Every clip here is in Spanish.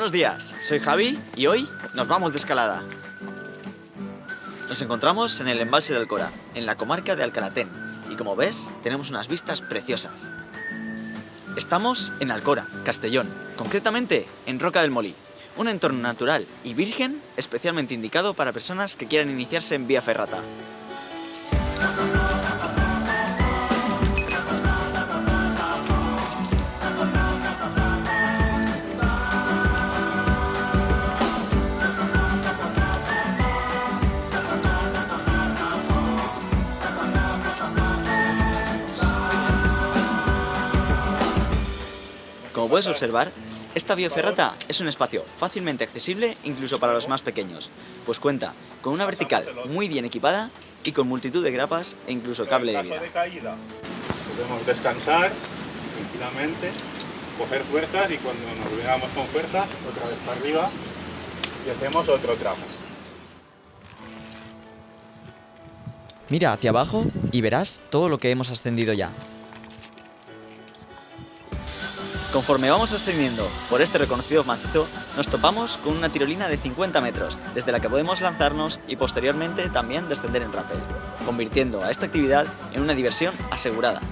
Buenos días, soy Javi y hoy nos vamos de escalada. Nos encontramos en el embalse de Alcora, en la comarca de Alcalatén, y como ves, tenemos unas vistas preciosas. Estamos en Alcora, Castellón, concretamente en Roca del Molí, un entorno natural y virgen especialmente indicado para personas que quieran iniciarse en vía ferrata. Como puedes observar, esta vía ferrata es un espacio fácilmente accesible incluso para los más pequeños, pues cuenta con una vertical muy bien equipada y con multitud de grapas e incluso cable de vida. Podemos descansar tranquilamente, coger fuerzas y cuando nos veamos con fuerza, otra vez para arriba y hacemos otro tramo. Mira hacia abajo y verás todo lo que hemos ascendido ya. Conforme vamos ascendiendo por este reconocido macizo, nos topamos con una tirolina de 50 metros, desde la que podemos lanzarnos y posteriormente también descender en rappel, convirtiendo a esta actividad en una diversión asegurada.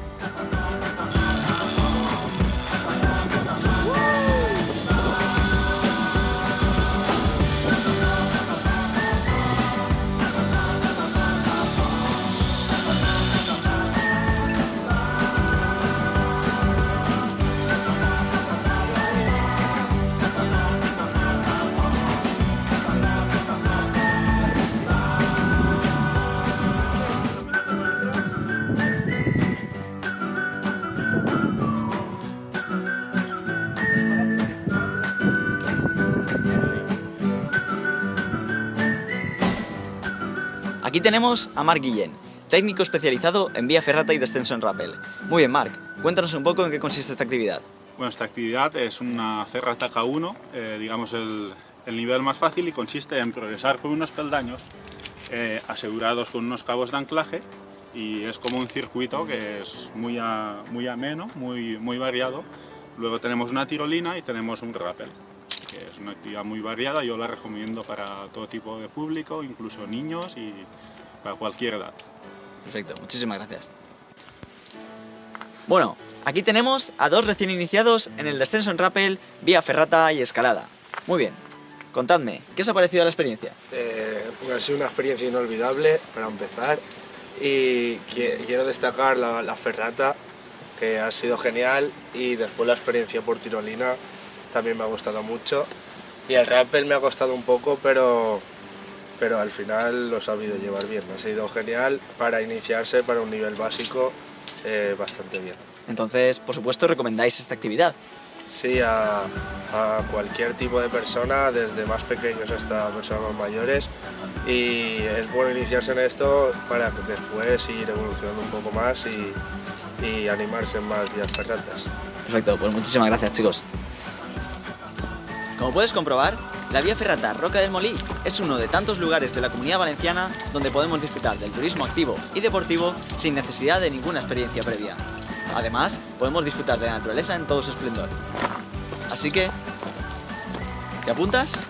Aquí tenemos a Marc Guillén, técnico especializado en vía ferrata y descenso en rappel. Muy bien, Marc, cuéntanos un poco en qué consiste esta actividad. Bueno, esta actividad es una ferrata K1, digamos el nivel más fácil, y consiste en progresar por unos peldaños asegurados con unos cabos de anclaje, y es como un circuito que es muy ameno, muy variado. Luego tenemos una tirolina y tenemos un rappel, que es una actividad muy variada. Yo la recomiendo para todo tipo de público, incluso niños y para cualquier edad. Perfecto, muchísimas gracias. Bueno, aquí tenemos a dos recién iniciados en el descenso en rappel, vía ferrata y escalada. Muy bien, contadme, ¿qué os ha parecido la experiencia? Pues ha sido una experiencia inolvidable para empezar, y quiero destacar la ferrata, que ha sido genial, y después la experiencia por tirolina también me ha gustado mucho, y el rappel me ha costado un poco, pero al final lo he sabido llevar bien. Ha sido genial para iniciarse, para un nivel básico, bastante bien. Entonces, por supuesto, recomendáis esta actividad. Sí, a cualquier tipo de persona, desde más pequeños hasta personas más mayores, y es bueno iniciarse en esto para después ir evolucionando un poco más y animarse en más vías ferratas. Perfecto, pues muchísimas gracias, chicos. Como puedes comprobar, la vía ferrata Roca del Molí es uno de tantos lugares de la Comunidad Valenciana donde podemos disfrutar del turismo activo y deportivo sin necesidad de ninguna experiencia previa. Además, podemos disfrutar de la naturaleza en todo su esplendor. Así que, ¿te apuntas?